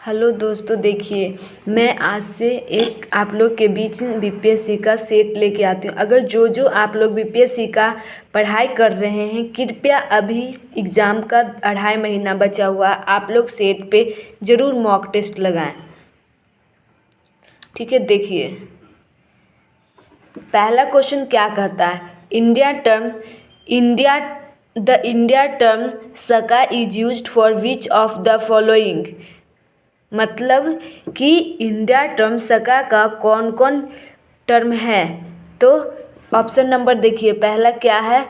Hello दोस्तों, देखिए मैं आज से एक आप लोग के बीच बीपीएससी का सेट लेके आती हूँ। अगर जो आप लोग बीपीएससी का पढ़ाई कर रहे हैं, कृपया अभी एग्ज़ाम का 2.5 महीना बचा हुआ, आप लोग सेट पे ज़रूर मॉक टेस्ट लगाएं। ठीक है, देखिए पहला क्वेश्चन क्या कहता है। इंडिया टर्म सका is used for which of the following. मतलब कि इंडिया टर्म सका का कौन कौन टर्म है। तो ऑप्शन नंबर देखिए, पहला क्या है,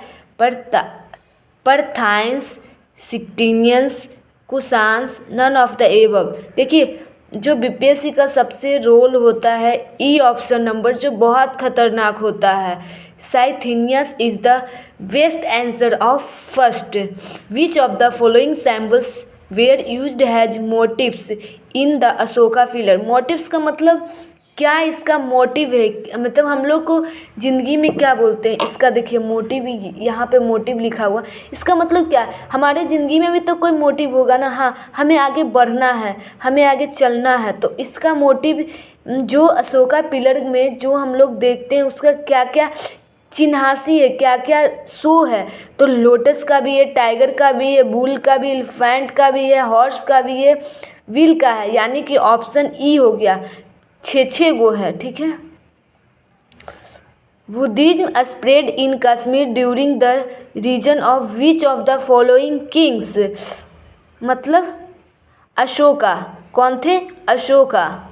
Parthians, Scythians, Kushans, none of the above. देखिए जो बीपीएससी का सबसे रोल होता है ई ऑप्शन नंबर, जो बहुत खतरनाक होता है। Scythians is the best answer of first. Which of the following symbols were used as motives in the Ashoka pillar. Motives का मतलब क्या, इसका मोटिव है, मतलब हम लोग को ज़िंदगी में क्या बोलते हैं, इसका देखिए मोटिव, यहाँ पे मोटिव लिखा हुआ। इसका मतलब क्या है, हमारे ज़िंदगी में भी तो कोई मोटिव होगा ना। हाँ, हमें आगे बढ़ना है, हमें आगे चलना है, तो इसका मोटिव जो अशोका पिलर में जो हम लोग देखते हैं उसका क्या क्या चिन्हासी है, क्या क्या शो है। तो लोटस का भी है, टाइगर का भी है, बुल का भी, एलिफेंट का भी है, हॉर्स का भी है, व्हील का है, यानी कि ऑप्शन ई हो गया। 6 गो है। ठीक है। Buddhism spread in Kashmir during the region of which of the following kings. मतलब अशोका, कौन थे, अशोका।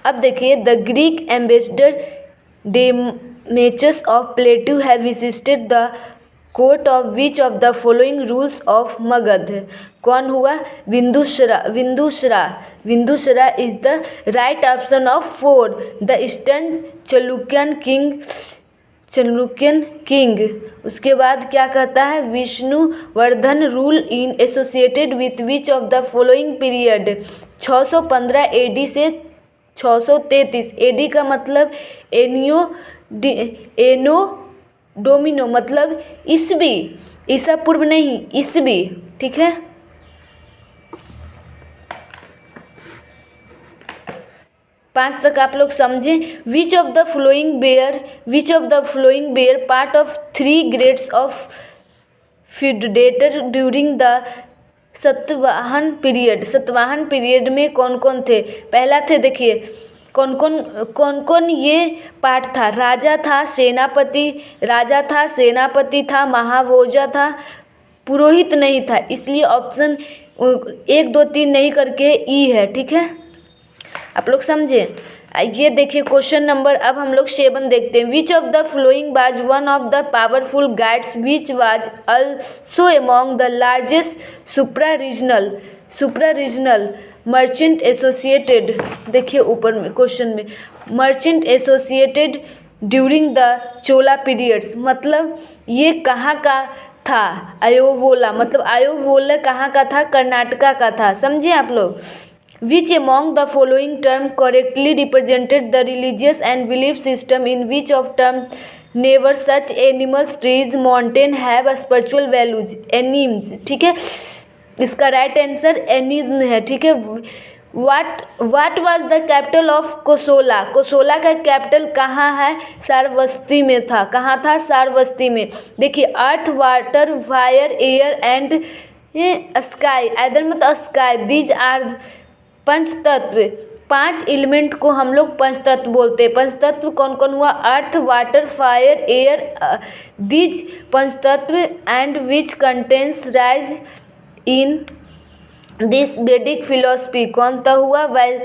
अब देखिए, the Greek ambassador Deimachus of Plataea have visited the court of which of the following rules of Magadh. कौन हुआ, Bindusara is the right option of 4 the eastern Chalukyan king. उसके बाद क्या कहता है, Vishnuvardhan rule in associated with which of the following period. 615 AD से 633 AD का मतलब एनो डोमिनो, मतलब ईसवी, ईसा पूर्व नहीं, ईसवी। ठीक है। पाँच तक आप लोग समझें। Which of the following were part of 3 grades of feudatory during the Satavahana period में कौन कौन थे। पहला थे, देखिए कौन कौन ये पार्ट था। राजा था, सेनापति था, महाभोजा था, पुरोहित नहीं था। इसलिए ऑप्शन 1 2 3 नहीं करके ई है। ठीक है, आप लोग समझे। ये देखिए क्वेश्चन नंबर, अब हम लोग 7 देखते हैं। विच of the flowing was one of the powerful guides which was also among the largest supra regional merchant associated. देखिए ऊपर में क्वेश्चन में, merchant associated during the Chola periods. मतलब ये कहाँ का था, आयोवोला, मतलब आयोवोला कहाँ का था, कर्नाटका का था। समझे आप लोग। Which among the following term correctly represented the religious and belief system in which of term never such animals, trees, mountain have a spiritual values? Animals। ठीक है, इसका राइट आंसर एनिज्म है। ठीक है। What was the capital of कोसोला। कोसोला का capital कहाँ है, सारवस्ती में था। कहाँ था, सारवस्ती में। देखिए earth, water, fire, air and sky, either मतलब स्काई, दीज आर पंचतत्व। 5 एलिमेंट को हम लोग पंचतत्व बोलते हैं। पंचतत्व कौन कौन हुआ, earth, water, fire, air, these पंचतत्व and which contents rise in this Vedic philosophy. कौन सा हुआ, वाई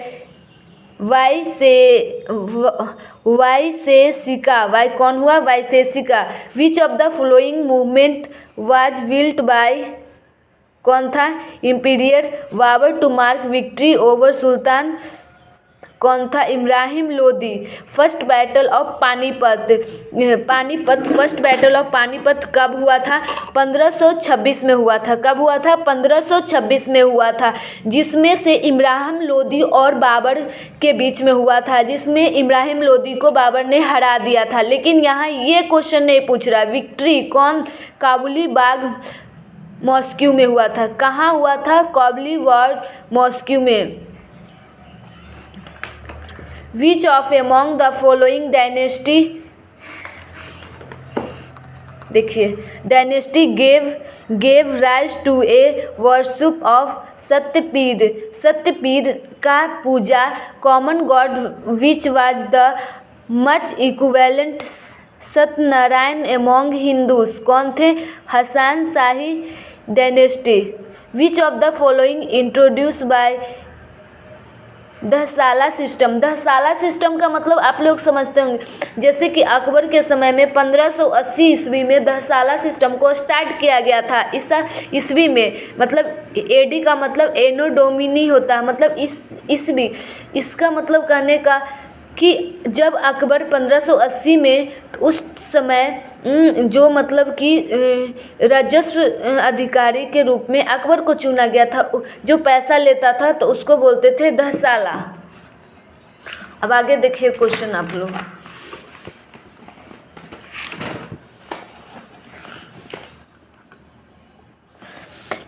कौन हुआ, Vaisheshika. Which of the following movement was built by, कौन था, emperor Babur to mark victory over sultan, कौन था, Ibrahim Lodi. First battle of Panipat first battle of Panipat कब हुआ था, 1526 में हुआ था। कब हुआ था, 1526 में हुआ था, जिसमें से इब्राहिम लोदी और बाबर के बीच में हुआ था, जिसमें इब्राहिम लोदी को बाबर ने हरा दिया था। लेकिन यहाँ ये क्वेश्चन नहीं पूछ रहा, विक्ट्री कौन, काबुली बाग मॉस्को में हुआ था। कहाँ हुआ था? कॉबली वार मॉस्को में। Which of among the following dynasty, देखिए, dynasty gave rise to a worship of Satyapir, Satyapir का पूजा common god which was the much equivalent Satyanarayan among Hindus. कौन थे? Hussain Shahi dynasty. Which of the following introduce by Dahsala system. Dahsala system का मतलब आप लोग समझते होंगे, जैसे कि अकबर के समय में 1580 ईस्वी में दहसाला सिस्टम को स्टार्ट किया गया था। इस ईस्वी में मतलब एडी का मतलब एनो डोमिनी होता है, मतलब ईस्वी। इसका मतलब कहने का कि जब अकबर 1580 में, तो उस समय जो मतलब कि राजस्व अधिकारी के रूप में अकबर को चुना गया था, जो पैसा लेता था तो उसको बोलते थे दहसाला। अब आगे देखिए क्वेश्चन आप लोग।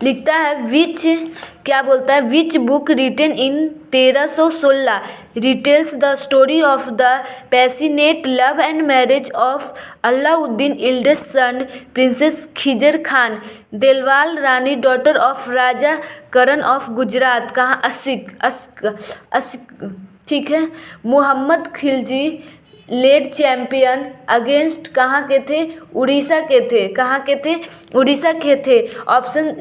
लिखता है विच, क्या बोलता है? Which book written in 1316 retells the story of the passionate love and marriage of Alauddin eldest son princes Khizr Khan, Deval Rani daughter of Raja Karan of Gujarat. कहाँ? अस्क, ठीक है। Mohammad Khilji led champion against, कहाँ के थे? उड़ीसा के थे। कहाँ के थे? उड़ीसा के थे। Option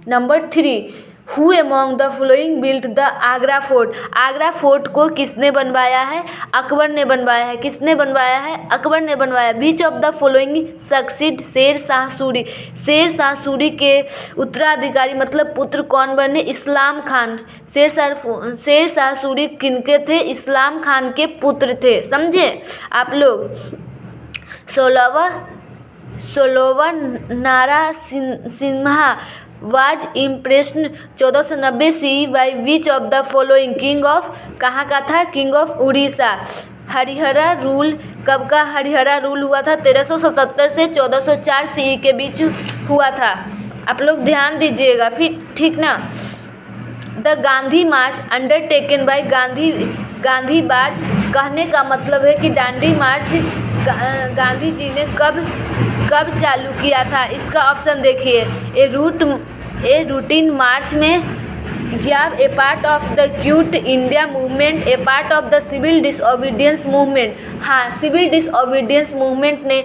number 3, who among the following built the Agra fort. Agra fort को किसने बनवाया है? अकबर ने बनवाया है। किसने बनवाया है? अकबर ने बनवाया। बीच of the following succeed Sher Shah Suri. Sher Shah Suri के उत्तराधिकारी मतलब पुत्र कौन बने? इस्लाम खान। शेर शाह सूरी किनके थे? इस्लाम खान के पुत्र थे। समझे आप लोग? 16वां Narasimha was impressed 1490 C by which of the following king of, कहाँ का था? King of Orissa. Harihara rule, कब का हरिहरा रूल हुआ था? 1377 से 1404 सी के बीच हुआ था। आप लोग ध्यान दीजिएगा फिर, ठीक ना। The Gandhi march undertaken by गांधीबाज, कहने का मतलब है कि दांडी मार्च गांधी जी ने कब चालू किया था? इसका ऑप्शन देखिए, ए रूटीन मार्च में, या a part of the quit India movement, a part of the civil disobedience movement. हाँ, सिविल डिसओबीडियंस मूवमेंट ने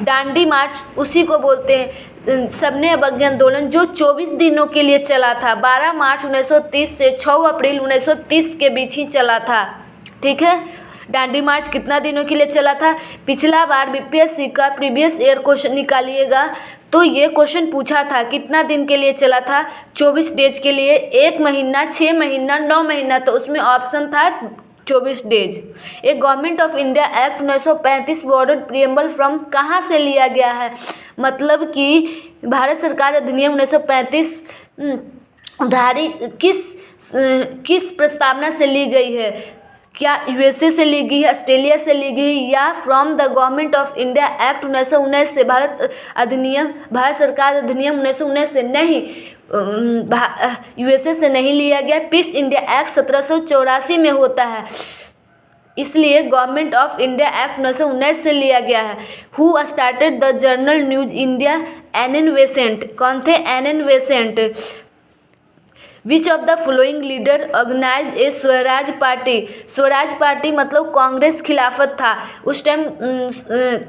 दांडी मार्च उसी को बोलते हैं। सबने अवज्ञा आंदोलन जो 24 दिनों के लिए चला था, 12 मार्च 1930 से 6 अप्रैल 1930 के बीच ही चला था। ठीक है, दांडी मार्च कितना दिनों के लिए चला था? पिछला बार बीपीएससी का प्रीवियस ईयर क्वेश्चन निकालिएगा तो ये क्वेश्चन पूछा था कितना दिन के लिए चला था? 24 डेज के लिए। 1 महीना, 6 महीना, 9 महीना, तो उसमें ऑप्शन था 24 डेज। एक government of India act 1935 border preamble from कहाँ से लिया गया है? मतलब कि भारत सरकार अधिनियम 1935 धारी किस प्रस्तावना से ली गई है? क्या यूएसए से ली गई है, ऑस्ट्रेलिया से ली गई है, या from the government of India act 1919 से? भारत सरकार अधिनियम 1919 से नहीं, यूएसए से नहीं लिया गया। पीस इंडिया एक्ट 1784 में होता है, इसलिए गवर्नमेंट ऑफ इंडिया एक्ट 1919 से लिया गया है। Who started the journal news India? Annie Besant. कौन थे? Annie Besant. Which of the following leader organise a Swaraj party? Swaraj party मतलब कांग्रेस खिलाफत था, उस टाइम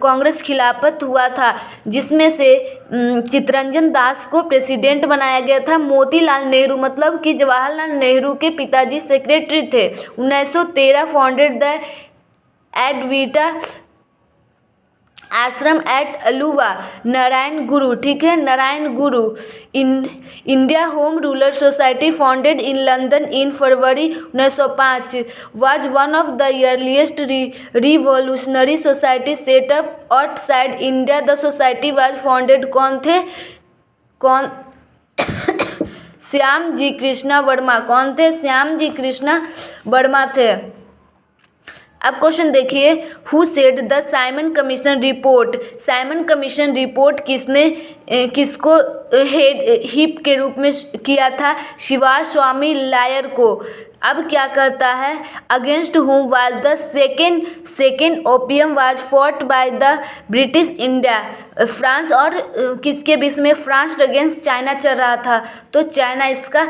कांग्रेस खिलाफत हुआ था, जिसमें से चित्तरंजन दास को प्रेसिडेंट बनाया गया था। मोतीलाल नेहरू मतलब कि जवाहरलाल नेहरू के पिताजी सेक्रेटरी थे। 1913 फाउंडेड द एडवीटा आश्रम एट अलुवा। नारायण गुरु, ठीक है, नारायण गुरु। India home ruler society founded in London in February 1905 was one of the earliest revolutionary society set up outside India. The society was founded, कौन थे? कौन? श्याम जी कृष्णा वर्मा। कौन थे? श्याम जी कृष्णा वर्मा थे। अब क्वेश्चन देखिए, who said the Simon commission report. Simon commission report किसको head hip के रूप में किया था? शिवा स्वामी लायर को। अब क्या कहता है, अगेंस्ट हुम was the second opium was fought by the British India. France और किसके बीच में? फ्रांस अगेंस्ट चाइना चल रहा था, तो चाइना इसका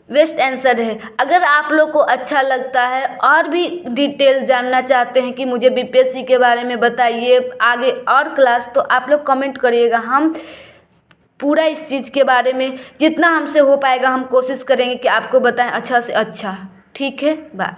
वेस्ट आंसर है। अगर आप लोग को अच्छा लगता है और भी डिटेल जानना चाहते हैं कि मुझे बीपीएससी के बारे में बताइए आगे और क्लास, तो आप लोग कमेंट करिएगा। हम पूरा इस चीज़ के बारे में जितना हमसे हो पाएगा हम कोशिश करेंगे कि आपको बताएं अच्छा से अच्छा। ठीक है, बाय।